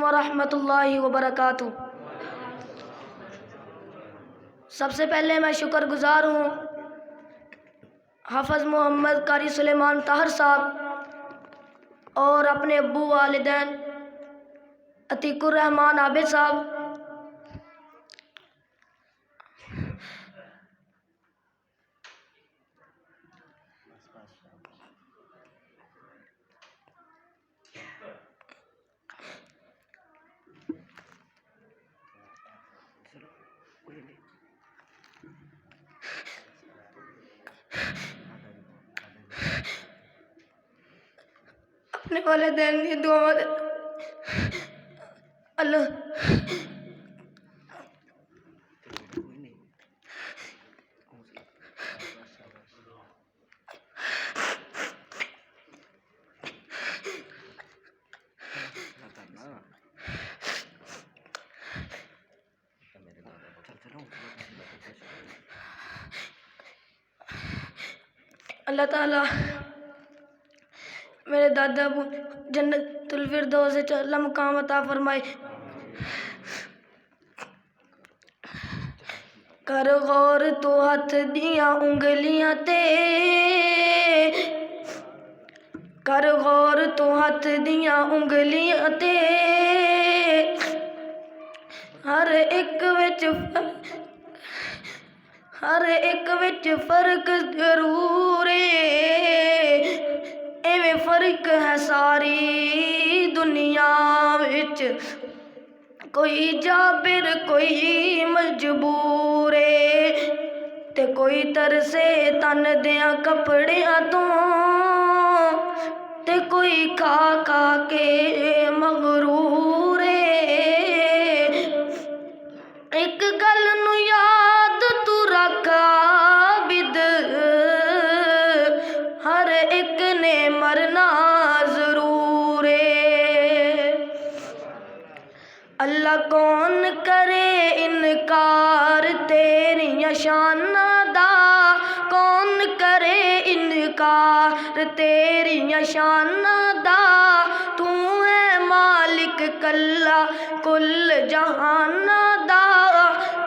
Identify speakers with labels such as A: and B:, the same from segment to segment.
A: ورحمۃ اللہ وبرکاتہ۔ سب سے پہلے میں شکر گزار ہوں حافظ محمد قاری سلیمان طاہر صاحب اور اپنے ابو والدین عتیق الرحمان عابد صاحب، اپنے والدین کی دعا اللہ اللہ تعالیٰ میرے دادا ابو جنت الفردوس سے اعلیٰ مقام عطا فرمائے۔ کر غور تو ہاتھ دیاں انگلیاں تے، کر غور تو ہاتھ دیاں انگلیاں تے، ہر ایک وچ فرق ضرور ہے، ایویں فرق ہے ساری دنیا وچ، کوئی جابر کوئی مجبور ہے، تے کوئی ترسے تن دیاں کپڑیاں تو، تے کوئی کھا کھا کے مغرور ہے۔ ایک گل نو یاد تو رکھ عابد، ہر ایک نے مرنا ضرور ہے۔ اللہ کون کرے انکار تیریاں شاناں دا، کون کرے انکار تیریاں شاناں دا، تو ہے مالک کلا کل جہاناں دا،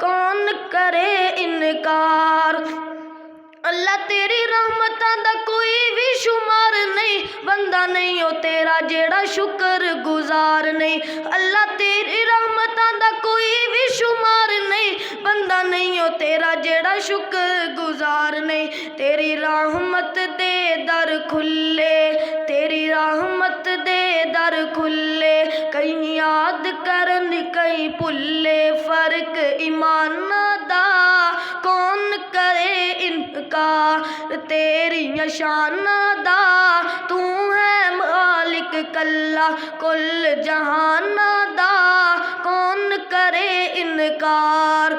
A: کون کرے انکار۔ اللہ تیری رحمتاں دا کوئی بھی شمار نہیں، بندہ نہیں ہو تیرا جیڑا شکر گزار نہیں۔ اللہ تیری رحمتاں دا کوئی بھی شمار نہیں، بندہ نہیں ہو تیرا جیڑا شکر گزار نہیں۔ تیری رحمت دے در کھلے، تیری رحمت دے در کھلے، کئی یاد کرن کئی بھلے، فرق ایماناں دا کون کرے انکار تیریاں شاناں دا، تو ہے مالک کلا کل جہاناں دا، کون کرے انکار۔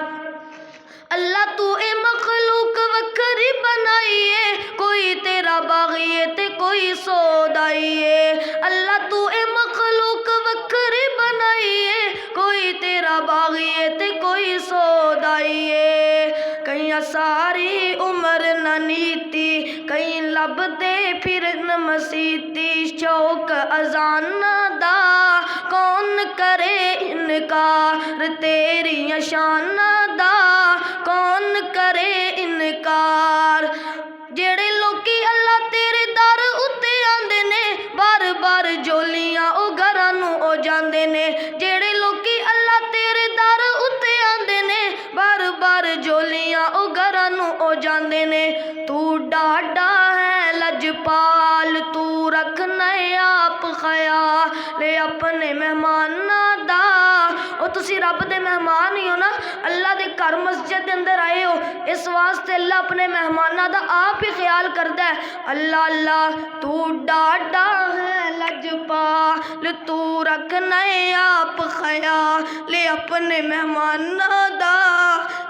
A: اللہ تو اے مخلوق وکھری بنائیے، کوئی تیرا باغی ہے تے کوئی سودائی ہے۔ اللہ تو اے مخلوق وکھری بنائیے، کوئی تیرا باغی ہے تے کوئی سودائی ہے۔ کئیاں ساری عمر نہ نیتی، کئی لب دے پھرن مسیتی، شوق اذاناں دا کون کرے انکار تیریاں شاناں دا، کون کرے انکار۔ جڑے لوکی اللہ تیرے در اتے آندے نے، بار بار جولیاں او گھراں نوں او جاندے نے، جڑے لوکی اللہ تیرے در اتے آندے نے، بار بار جولیاں او گھراں نوں او جاندے نے۔ تو ڈاڈا ہے لجپال، تو رکھنا ہے آپ خیال اپنے مہماناں دا، او تسی رب دے مہمان ہی ہو نا، اللہ دے گھر مسجد دے اندر آئے ہو، اس واسطے اللہ اپنے مہماناں دا آپ ہی خیال کردا ہے۔ اللہ اللہ تو ڈاڈا ہے لجپال، تو رکھنا ہے آپ خیال اپنے مہماناں دا،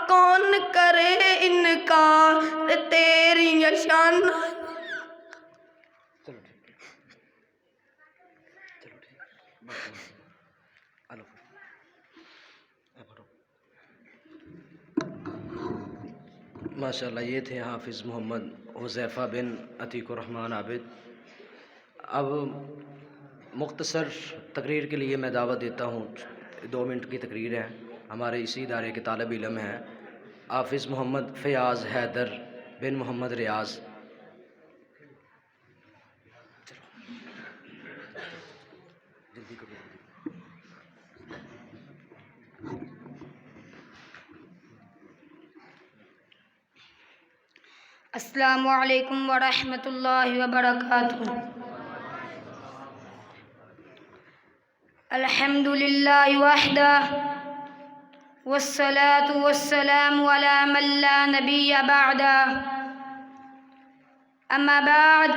A: کون کرے انکار تیریاں شاناں۔
B: ماشاءاللہ یہ تھے حافظ محمد حذیفہ بن عتیق الرحمان عابد۔ اب مختصر تقریر کے لیے میں دعوت دیتا ہوں. 2 منٹ کی تقریر ہے. ہمارے اسی ادارے کے طالب علم ہیں حافظ محمد فیاض حیدر بن محمد ریاض.
A: السلام علیکم ورحمۃ اللہ وبرکاتہ. الحمد للہ وحدہ والصلاة والسلام علی من لا نبی بعدہ. اما بعد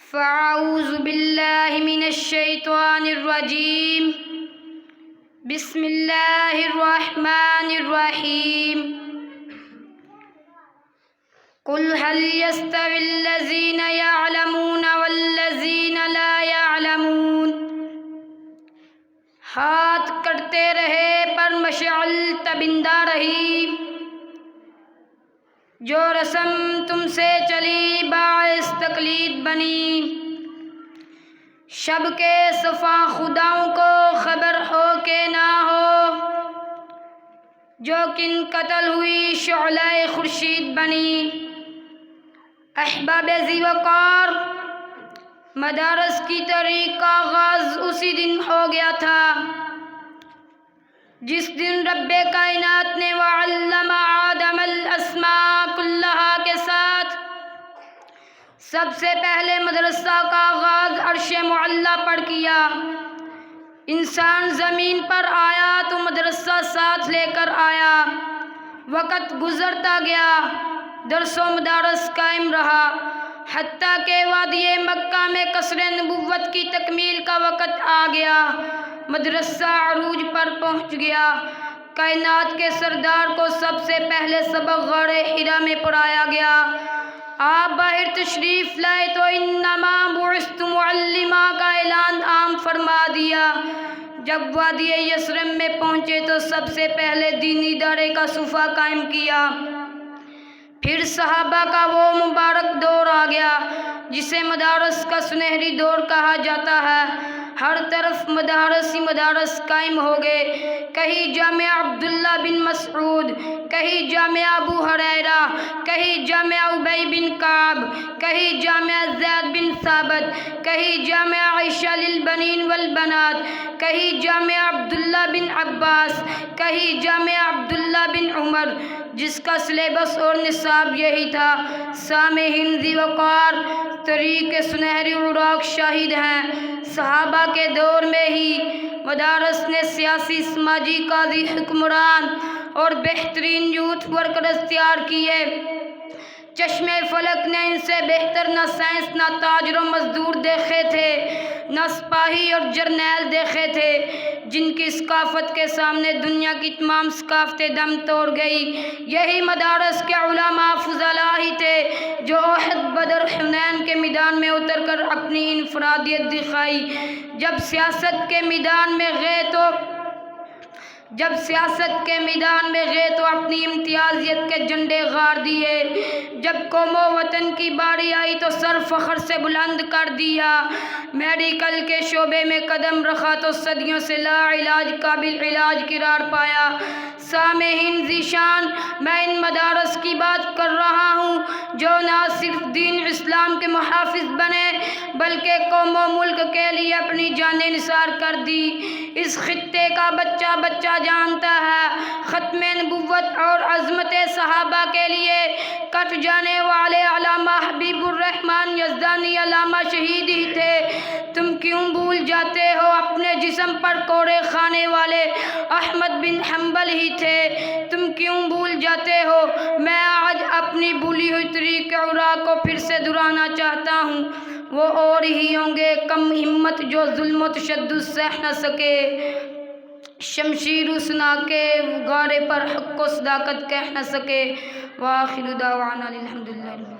A: فاعوذ باللہ من الشیطان الرجیم. بسم اللہ الرحمن الرحیم. قل هل يستوي الذين يعلمون والذين لا يعلمون. ہاتھ کٹتے رہے پر مشعل تبندہ رہی، جو رسم تم سے چلی باعث تقلید بنی. شب کے صفا خداؤں کو خبر ہو کہ نہ ہو، جو کن قتل ہوئی شعلہ خورشید بنی. احباب ذی وقار، مدارس کی تاریخ کا آغاز اسی دن ہو گیا تھا جس دن رب کائنات نے وعلم آدم الاسماء کلہا کے ساتھ سب سے پہلے مدرسہ کا آغاز عرش معلی پر کیا. انسان زمین پر آیا تو مدرسہ ساتھ لے کر آیا. وقت گزرتا گیا، درس و مدارس قائم رہا، حتیٰ کہ وادی مکہ میں قصر نبوت کی تکمیل کا وقت آ گیا. مدرسہ عروج پر پہنچ گیا. کائنات کے سردار کو سب سے پہلے سبق غار حرا میں پڑھایا گیا. آپ باہر تشریف لائے تو انما بعثت معلما کا اعلان عام فرما دیا. جب وادی یثرب میں پہنچے تو سب سے پہلے دینی ادارے کا صفحہ قائم کیا. پھر صحابہ کا وہ مبارک دور آ گیا جسے مدارس کا سنہری دور کہا جاتا ہے. ہر طرف مدارس ہی مدارس قائم ہو گئے. کہیں جامعہ عبداللہ بن مسعود، کہیں جامعہ ابو ہریرہ، کہیں جامعہ ابی بن کعب، کہیں جامعہ زید بن ثابت، کہیں جامعہ عائشہ للبنین والبنات، کہیں جامعہ عبداللہ بن عباس، کہیں جامعہ عبداللہ بن عمر، جس کا سلیبس اور نصاب یہی تھا. سامعین ذی وقار، طریق سنہری اوراق شاہد ہیں. صحابہ کے دور میں ہی مدارس نے سیاسی، سماجی، قاضی، حکمران اور بہترین یوتھ ورکرز تیار کیے. چشم فلک نے ان سے بہتر نہ سائنس، نہ تاجر و مزدور دیکھے تھے، نہ سپاہی اور جرنیل دیکھے تھے، جن کی ثقافت کے سامنے دنیا کی تمام ثقافتیں دم توڑ گئی. یہی مدارس کے علماء فضلاء ہی تھے جو احد، بدر، حنین کے میدان میں اتر کر اپنی انفرادیت دکھائی. جب سیاست کے میدان میں گئے تو اپنی امتیازیت کے جھنڈے گاڑ دیے. جب قوم و وطن کی باری آئی تو سر فخر سے بلند کر دیا. میڈیکل کے شعبے میں قدم رکھا تو صدیوں سے لا علاج قابل علاج قرار پایا. سامعین ذی شان، میں ان مدارس کی بات کر رہا ہوں جو نہ صرف دین اسلام کے محافظ بنے بلکہ قوم و ملک کے لیے اپنی جانیں نثار کر دی. اس خطے کا بچہ بچہ جانتا ہے ختم نبوت اور عظمت صحابہ کے لیے کٹ جانے والے علامہ حبیب الرحمن یزدانی علامہ شہید ہی تھے. تم کیوں بھول جاتے ہو اپنے جسم پر کوڑے کھانے والے احمد بن حنبل ہی تھے. تم کیوں بھول جاتے ہو. میں آج اپنی بھولی ہوئی طریق اوراق کو پھر سے دہرانا چاہتا ہوں. وہ اور ہی ہوں گے کم ہمت جو ظلم و تشدد سہ نہ سکے، شمشیر اسنا کے غارے پر حق و صداقت کہہ نہ سکے. وآخر دعوانا الحمدللہ.